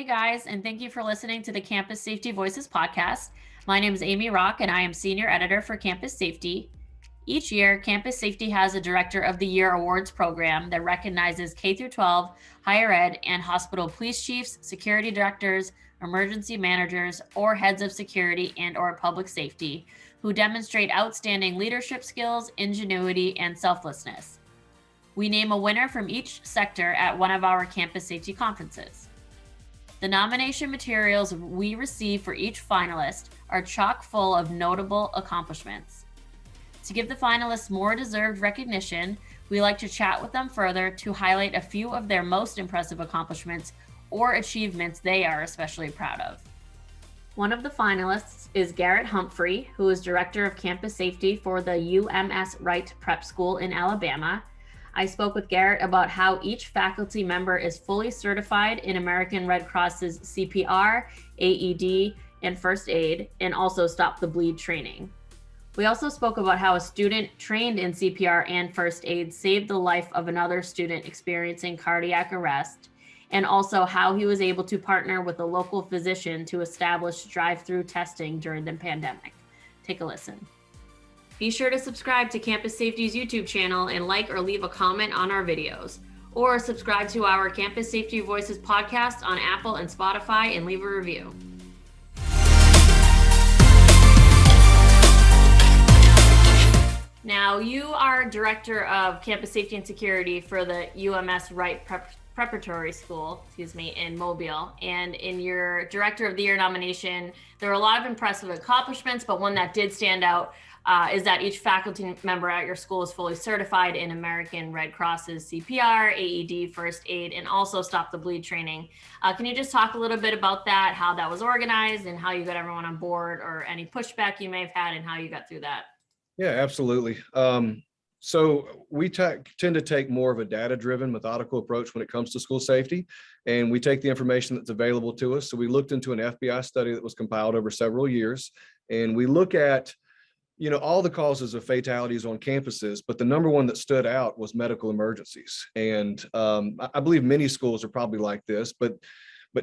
Hey guys, and thank you for listening to the Campus Safety Voices podcast. My name is Amy Rock, and I am Senior Editor for Campus Safety. Each year, Campus Safety has a Director of the Year Awards program that recognizes K-12, higher ed, and hospital police chiefs, security directors, emergency managers, or heads of security and/or public safety who demonstrate outstanding leadership skills, ingenuity, and selflessness. We name a winner from each sector at one of our campus safety conferences. The nomination materials we receive for each finalist are chock full of notable accomplishments. To give the finalists more deserved recognition, we like to chat with them further to highlight a few of their most impressive accomplishments or achievements they are especially proud of. One of the finalists is Garrett Humphrey, who is Director of Campus Safety for the UMS-Wright Prep School in Alabama. I spoke with Garrett about how each faculty member is fully certified in American Red Cross's CPR, AED, and first aid, and also Stop the Bleed training. We also spoke about how a student trained in CPR and first aid saved the life of another student experiencing cardiac arrest, and also how he was able to partner with a local physician to establish drive-thru testing during the pandemic. Take a listen. Be sure to subscribe to Campus Safety's YouTube channel and like or leave a comment on our videos. Or subscribe to our Campus Safety Voices podcast on Apple and Spotify and leave a review. Now, you are Director of Campus Safety and Security for the UMS-Wright Preparatory School, in Mobile. And in your Director of the Year nomination, there were a lot of impressive accomplishments, but one that did stand out is that each faculty member at your school is fully certified in American Red Cross's CPR, AED, first aid, and also Stop the Bleed training. Can you just talk a little bit about that, how that was organized and how you got everyone on board, or any pushback you may have had and how you got through that? Yeah, absolutely. So we tend to take more of a data-driven, methodical approach when it comes to school safety, and we take the information that's available to us. So we looked into an FBI study that was compiled over several years, and we look at all the causes of fatalities on campuses, but the number one that stood out was medical emergencies. And I believe many schools are probably like this, but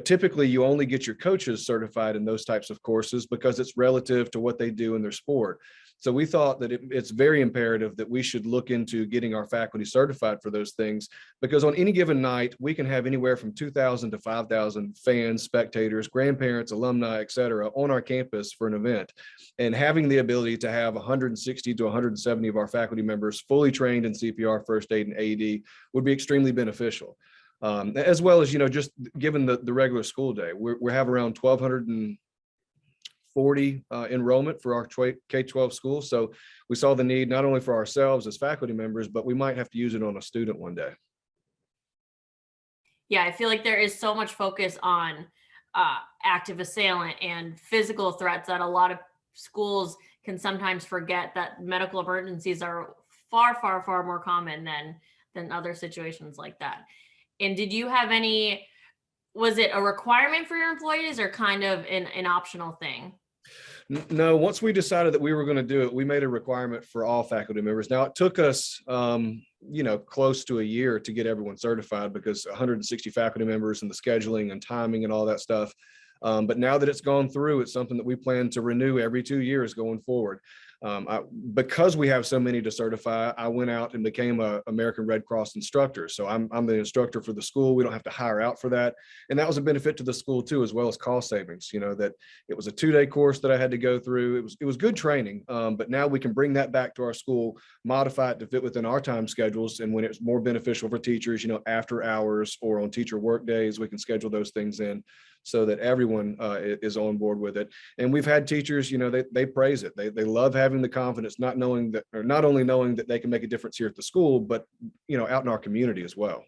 typically you only get your coaches certified in those types of courses because it's relative to what they do in their sport. So we thought that it's very imperative that we should look into getting our faculty certified for those things, because on any given night, we can have anywhere from 2,000 to 5,000 fans, spectators, grandparents, alumni, et cetera, on our campus for an event. And having the ability to have 160 to 170 of our faculty members fully trained in CPR, first aid, and AED would be extremely beneficial. As well as, just given the regular school day, we have around 1,240 enrollment for our K-12 schools. So we saw the need not only for ourselves as faculty members, but we might have to use it on a student one day. Yeah, I feel like there is so much focus on active assailant and physical threats that a lot of schools can sometimes forget that medical emergencies are far, far, far more common than other situations like that. And did you have was it a requirement for your employees or kind of an optional thing? No, once we decided that we were going to do it, we made a requirement for all faculty members. Now, it took us, close to a year to get everyone certified because 160 faculty members and the scheduling and timing and all that stuff. But now that it's gone through, it's something that we plan to renew every 2 years going forward. Because we have so many to certify, I went out and became an American Red Cross instructor. So I'm the instructor for the school. We don't have to hire out for that. And that was a benefit to the school too, as well as cost savings, that it was a 2-day course that I had to go through. It was good training, but now we can bring that back to our school, modify it to fit within our time schedules. And when it's more beneficial for teachers, after hours or on teacher work days, we can schedule those things in so that everyone is on board with it. And we've had teachers, they praise it. They love having the confidence, not only knowing that they can make a difference here at the school, but, out in our community as well.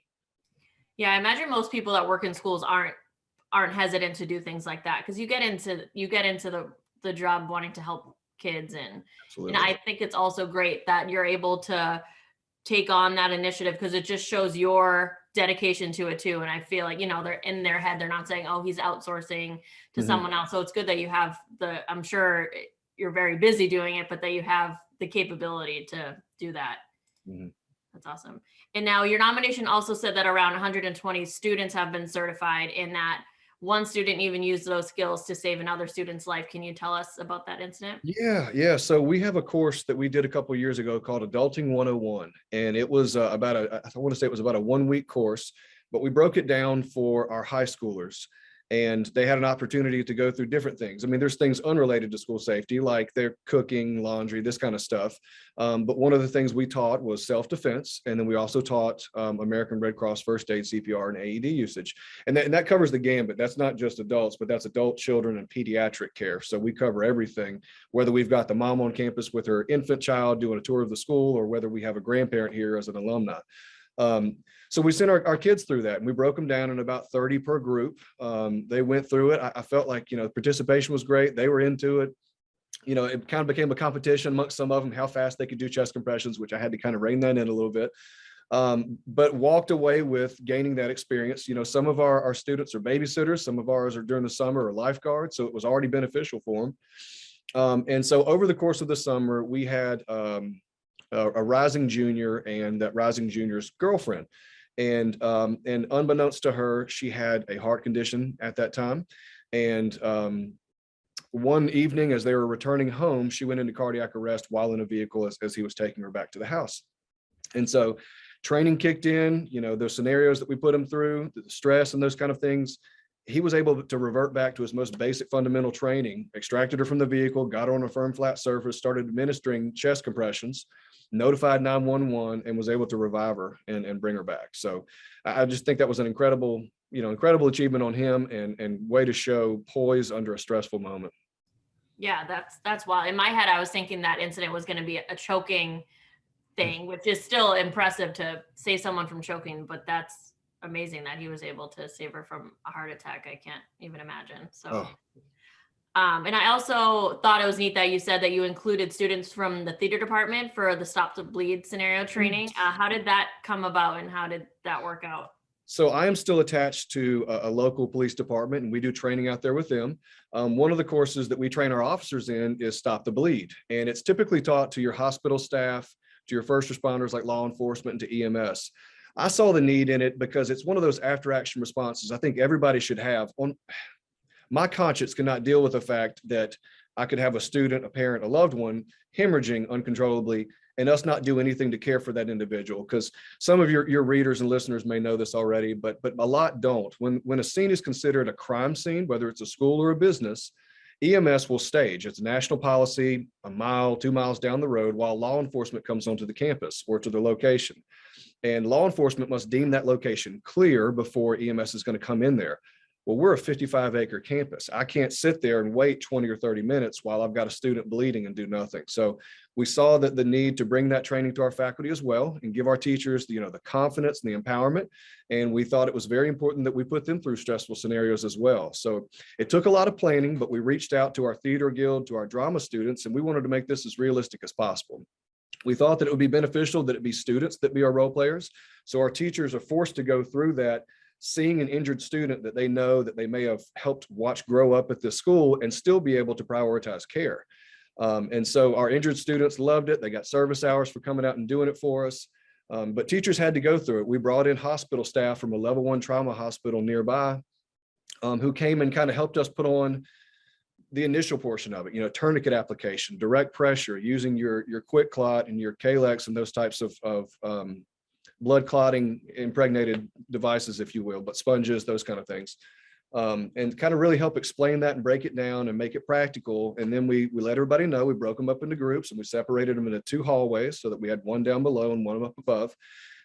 Yeah, I imagine most people that work in schools aren't hesitant to do things like that, because you get into the job wanting to help kids. And I think it's also great that you're able to take on that initiative because it just shows your dedication to it too. And I feel like, they're in their head, they're not saying, oh, he's outsourcing to someone else. So it's good that you have I'm sure you're very busy doing it, but that you have the capability to do that. Mm-hmm. That's awesome. And now your nomination also said that around 120 students have been certified in that. one student even used those skills to save another student's life. Can you tell us about that incident? Yeah. So we have a course that we did a couple of years ago called Adulting 101. And it was I want to say it was about a 1 week course, but we broke it down for our high schoolers. And they had an opportunity to go through different things. I mean, there's things unrelated to school safety, like their cooking, laundry, this kind of stuff. But one of the things we taught was self-defense. And then we also taught American Red Cross first aid, CPR, and AED usage. And that covers the gambit. That's not just adults, but that's adult, children, and pediatric care. So we cover everything, whether we've got the mom on campus with her infant child doing a tour of the school, or whether we have a grandparent here as an alumni. So we sent our kids through that, and we broke them down in about 30 per group. They went through it. I felt like, participation was great. They were into it. It kind of became a competition amongst some of them, how fast they could do chest compressions, which I had to kind of rein that in a little bit. But walked away with gaining that experience. Some of our students are babysitters. Some of ours are during the summer or lifeguards. So it was already beneficial for them. And so over the course of the summer, we had a rising junior and that rising junior's girlfriend. And unbeknownst to her, she had a heart condition at that time. And one evening, as they were returning home, she went into cardiac arrest while in a vehicle as he was taking her back to the house. And so training kicked in, those scenarios that we put him through, the stress and those kind of things. He was able to revert back to his most basic fundamental training, extracted her from the vehicle, got her on a firm flat surface, started administering chest compressions, notified 911, and was able to revive her and bring her back. So I just think that was an incredible achievement on him, and way to show poise under a stressful moment. Yeah, that's wild. In my head, I was thinking that incident was going to be a choking thing, which is still impressive to save someone from choking, but that's amazing that he was able to save her from a heart attack. I can't even imagine. So, and I also thought it was neat that you said that you included students from the theater department for the Stop the Bleed scenario training. How did that come about, and how did that work out? So I am still attached to a local police department, and we do training out there with them. One of the courses that we train our officers in is Stop the Bleed. And it's typically taught to your hospital staff, to your first responders like law enforcement, and to EMS. I saw the need in it because it's one of those after action responses I think everybody should have. On my conscience cannot deal with the fact that I could have a student, a parent, a loved one hemorrhaging uncontrollably, and us not do anything to care for that individual. Because some of your readers and listeners may know this already, but a lot don't. When a scene is considered a crime scene, whether it's a school or a business, EMS will stage. It's a national policy, a mile, 2 miles down the road, while law enforcement comes onto the campus or to the location. And law enforcement must deem that location clear before EMS is going to come in there. Well, we're a 55-acre campus. I can't sit there and wait 20 or 30 minutes while I've got a student bleeding and do nothing. So we saw that the need to bring that training to our faculty as well, and give our teachers, the confidence and the empowerment. And we thought it was very important that we put them through stressful scenarios as well. So it took a lot of planning, but we reached out to our theater guild, to our drama students, and we wanted to make this as realistic as possible. We thought that it would be beneficial that it be students that be our role players. So our teachers are forced to go through that, seeing an injured student that they know that they may have helped watch grow up at this school, and still be able to prioritize care. And so our injured students loved it. They got service hours for coming out and doing it for us. But teachers had to go through it. We brought in hospital staff from a level 1 trauma hospital nearby, who came and kind of helped us put on the initial portion of it, tourniquet application, direct pressure, using your quick clot and your Kalex and those types of blood clotting impregnated devices, if you will, but sponges, those kind of things. And kind of really help explain that and break it down and make it practical. And then we let everybody know. We broke them up into groups, and we separated them into 2 hallways so that we had one down below and one up above.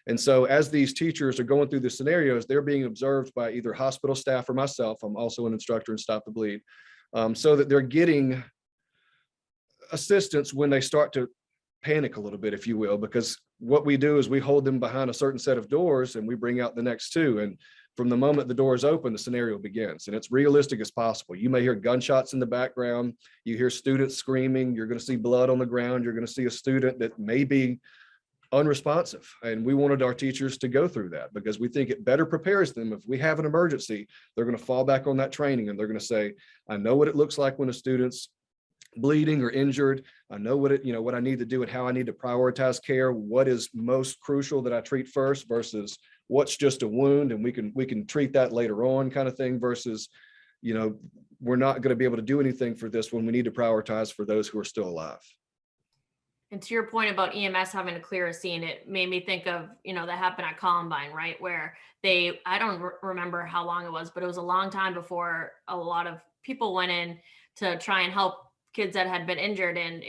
And so as these teachers are going through the scenarios, they're being observed by either hospital staff or myself. I'm also an instructor in Stop the Bleed, so that they're getting assistance when they start to panic a little bit, if you will, because what we do is we hold them behind a certain set of doors, and we bring out the next 2. And from the moment the door is open, the scenario begins, and it's realistic as possible. You may hear gunshots in the background. You hear students screaming. You're going to see blood on the ground. You're going to see a student that may be unresponsive. And we wanted our teachers to go through that, because we think it better prepares them. If we have an emergency, they're going to fall back on that training, and they're going to say, I know what it looks like when a student's bleeding or injured. I know what I need to do and how I need to prioritize care. What is most crucial that I treat first versus what's just a wound and we can treat that later on, kind of thing, versus we're not going to be able to do anything for this when we need to prioritize for those who are still alive. And to your point about EMS having to clear a scene, it made me think of, that happened at Columbine, right? Where I don't remember how long it was, but it was a long time before a lot of people went in to try and help kids that had been injured. And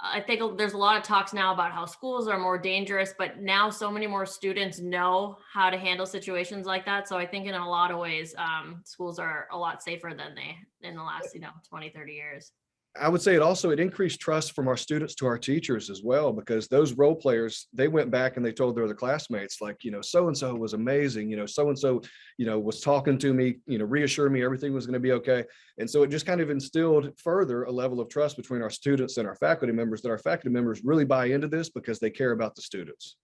I think there's a lot of talks now about how schools are more dangerous, but now so many more students know how to handle situations like that. So I think in a lot of ways, schools are a lot safer than in the last, 20, 30 years. I would say it increased trust from our students to our teachers as well, because those role players, they went back and they told their other classmates, like, so-and-so was amazing, so-and-so, was talking to me, reassured me everything was going to be okay. And so it just kind of instilled further a level of trust between our students and our faculty members, that our faculty members really buy into this because they care about the students.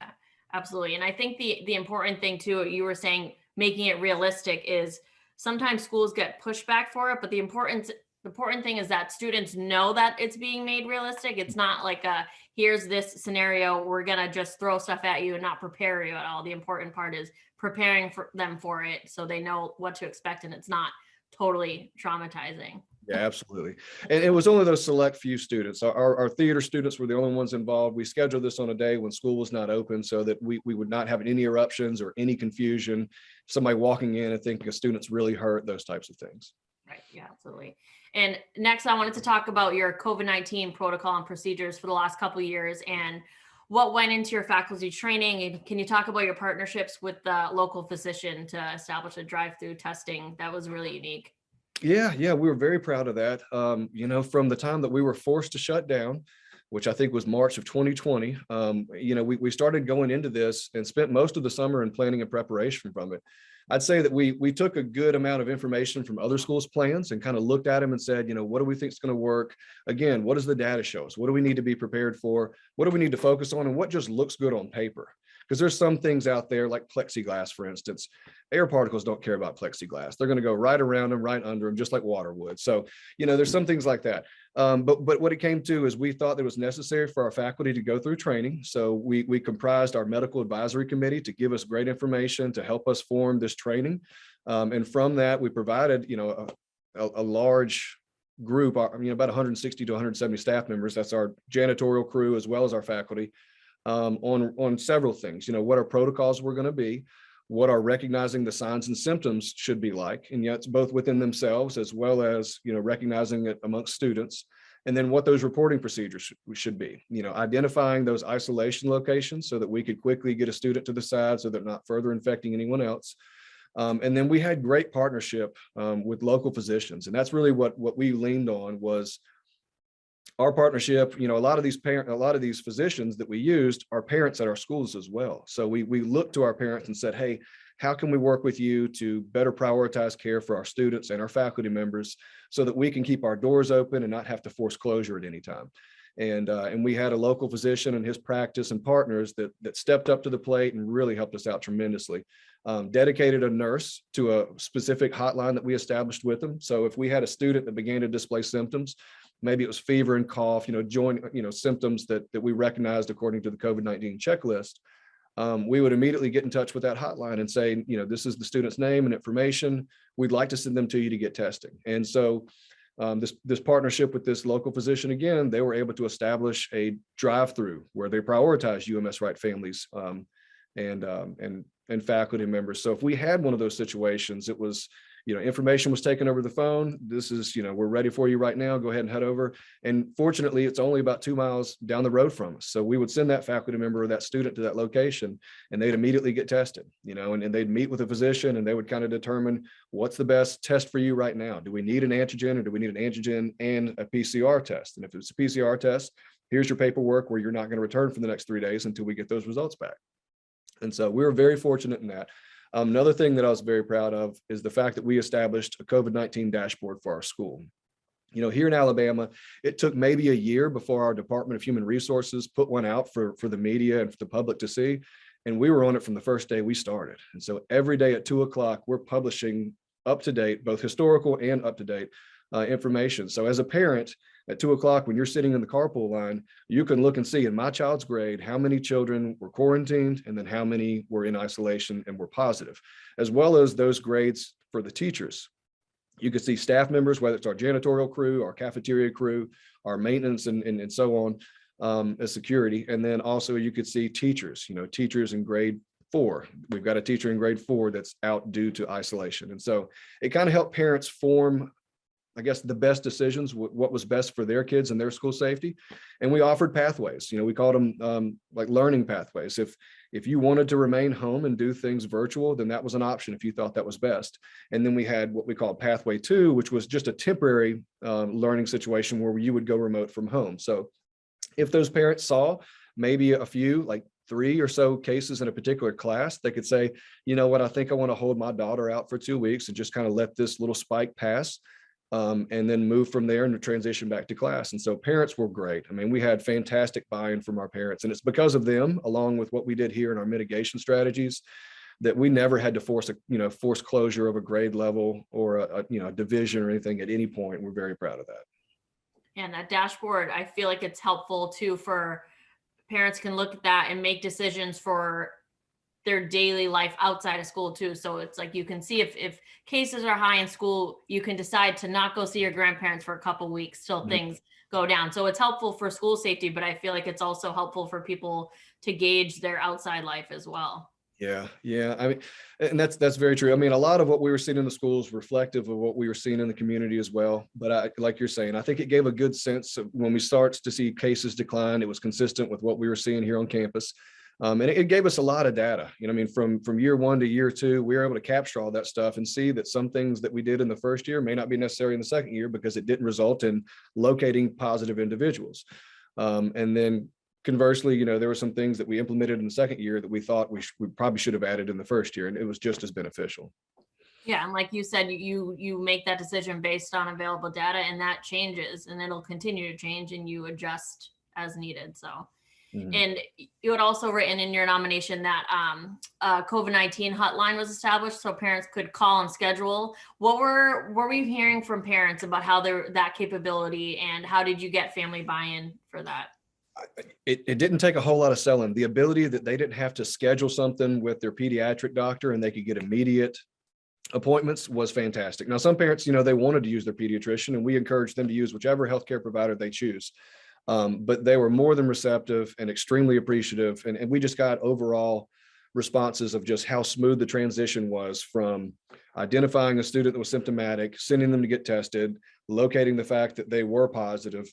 Yeah, absolutely. And I think the important thing too, you were saying, making it realistic, is sometimes schools get pushback for it, but the important thing is that students know that it's being made realistic. It's not like here's this scenario, we're going to just throw stuff at you and not prepare you at all. The important part is preparing them for it so they know what to expect and it's not totally traumatizing. Yeah, absolutely. And it was only those select few students. Our theater students were the only ones involved. We scheduled this on a day when school was not open so that we would not have any eruptions or any confusion, somebody walking in and thinking a student's really hurt, those types of things. Right. Yeah, absolutely. And next, I wanted to talk about your COVID-19 protocol and procedures for the last couple of years and what went into your faculty training. And can you talk about your partnerships with the local physician to establish a drive-through testing that was really unique? Yeah, we were very proud of that. From the time that we were forced to shut down, which I think was March of 2020, we started going into this and spent most of the summer in planning and preparation from it. I'd say that we took a good amount of information from other schools' plans and kind of looked at them and said, what do we think is going to work? Again, what does the data show us? What do we need to be prepared for? What do we need to focus on? And what just looks good on paper? Because there's some things out there like plexiglass, for instance. Air particles don't care about plexiglass. They're going to go right around them, right under them, just like water would. So, there's some things like that. But what it came to is we thought that it was necessary for our faculty to go through training. So we comprised our medical advisory committee to give us great information to help us form this training. And from that, we provided, a large group, about 160 to 170 staff members. That's our janitorial crew as well as our faculty. On several things, what our protocols were going to be, what our recognizing the signs and symptoms should be like, and yet it's both within themselves as well as, recognizing it amongst students, and then what those reporting procedures should be, identifying those isolation locations so that we could quickly get a student to the side so they're not further infecting anyone else. And then we had great partnership with local physicians, and that's really what we leaned on was our partnership. A lot of these physicians that we used are parents at our schools as well. So we looked to our parents and said, hey, how can we work with you to better prioritize care for our students and our faculty members so that we can keep our doors open and not have to force closure at any time? And we had a local physician and his practice and partners that stepped up to the plate and really helped us out tremendously. Dedicated a nurse to a specific hotline that we established with them. So if we had a student that began to display symptoms, maybe it was fever and cough, symptoms that we recognized according to the COVID-19 checklist, we would immediately get in touch with that hotline and say, this is the student's name and information. We'd like to send them to you to get testing. And so this partnership with this local physician, again, they were able to establish a drive-through where they prioritize UMS-Wright families and faculty members. So if we had one of those situations, it was, information was taken over the phone. This is, we're ready for you right now. Go ahead and head over. And fortunately, it's only about 2 miles down the road from us. So we would send that faculty member or that student to that location and they'd immediately get tested, and they'd meet with a physician and they would kind of determine what's the best test for you right now. Do we need an antigen or do we need an antigen and a PCR test? And if it's a PCR test, here's your paperwork where you're not going to return for the next 3 days until we get those results back. And so we were very fortunate in that. Another thing that I was very proud of is the fact that we established a COVID-19 dashboard for our school. Here in Alabama, it took maybe a year before our Department of Human Resources put one out for the media and for the public to see. And we were on it from the first day we started. And so every day at 2 o'clock, we're publishing up to date, both historical and up to date information. So as a parent, at 2 o'clock, when you're sitting in the carpool line, you can look and see in my child's grade how many children were quarantined and then how many were in isolation and were positive, as well as those grades for the teachers. You could see staff members, whether it's our janitorial crew, our cafeteria crew, our maintenance, and so on, as security. And then also you could see teachers, teachers in grade 4. We've got a teacher in grade 4 that's out due to isolation. And so it kind of helped parents form, I guess, the best decisions, what was best for their kids and their school safety. And we offered pathways. We called them like learning pathways. If you wanted to remain home and do things virtual, then that was an option if you thought that was best. And then we had what we call pathway 2, which was just a temporary learning situation where you would go remote from home. So if those parents saw maybe a few, like 3 or so cases in a particular class, they could say, you know what, I think I want to hold my daughter out for 2 weeks and just kind of let this little spike pass. And then move from there and transition back to class. And so parents were great. I mean, we had fantastic buy-in from our parents, and it's because of them, along with what we did here in our mitigation strategies, that we never had to force closure of a grade level or a division or anything at any point. We're very proud of that. And that dashboard, I feel like it's helpful too, for parents can look at that and make decisions for their daily life outside of school too. So it's like, you can see if cases are high in school, you can decide to not go see your grandparents for a couple of weeks till things go down. So it's helpful for school safety, but I feel like it's also helpful for people to gauge their outside life as well. Yeah. I mean, and that's very true. I mean, a lot of what we were seeing in the schools reflective of what we were seeing in the community as well. But like you're saying, I think it gave a good sense of when we start to see cases decline, it was consistent with what we were seeing here on campus. And it gave us a lot of data. I mean, from year 1 to year 2, we were able to capture all that stuff and see that some things that we did in the first year may not be necessary in the second year because it didn't result in locating positive individuals. And then conversely, there were some things that we implemented in the second year that we thought we probably should have added in the first year, and it was just as beneficial. Yeah, and like you said, you make that decision based on available data, and that changes, and it'll continue to change, and you adjust as needed. So. And you had also written in your nomination that COVID-19 hotline was established so parents could call and schedule. What were we hearing from parents about how that capability, and how did you get family buy-in for that? It didn't take a whole lot of selling. The ability that they didn't have to schedule something with their pediatric doctor and they could get immediate appointments was fantastic. Now, some parents, they wanted to use their pediatrician, and we encouraged them to use whichever healthcare provider they choose. But they were more than receptive and extremely appreciative. And we just got overall responses of just how smooth the transition was from identifying a student that was symptomatic, sending them to get tested, locating the fact that they were positive,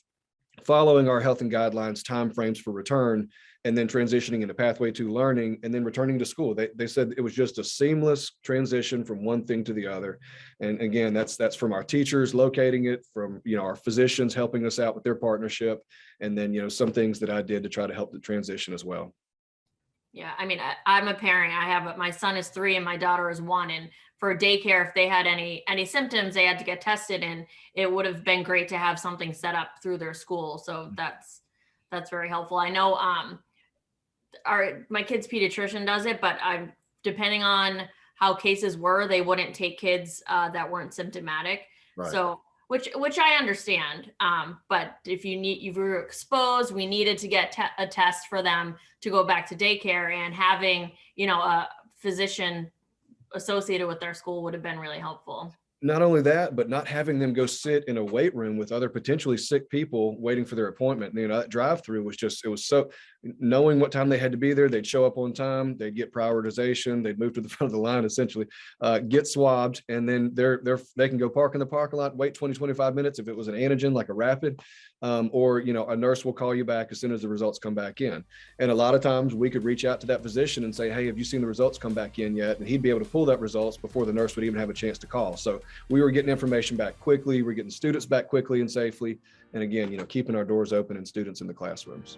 following our health and guidelines, timeframes for return, and then transitioning into pathway 2 learning, and then returning to school. They said it was just a seamless transition from one thing to the other. And again, that's from our teachers locating it, from our physicians helping us out with their partnership, and then some things that I did to try to help the transition as well. Yeah, I mean, I'm a parent. My son is 3 and my daughter is 1. And for daycare, if they had any symptoms, they had to get tested, and it would have been great to have something set up through their school. So that's very helpful. I know my kid's pediatrician does it, but depending on how cases were, they wouldn't take kids that weren't symptomatic. Right. So which I understand. But if you were exposed, we needed to get a test for them to go back to daycare, and having, a physician associated with their school would have been really helpful. Not only that, but not having them go sit in a wait room with other potentially sick people waiting for their appointment. That drive-through was it was so, knowing what time they had to be there, they'd show up on time, they'd get prioritization, they'd move to the front of the line, essentially, get swabbed, and then they can go park in the parking lot, wait 20, 25 minutes if it was an antigen, like a rapid, or, a nurse will call you back as soon as the results come back in. And a lot of times we could reach out to that physician and say, hey, have you seen the results come back in yet? And he'd be able to pull that results before the nurse would even have a chance to call. So we were getting information back quickly. We're getting students back quickly and safely. And again, keeping our doors open and students in the classrooms.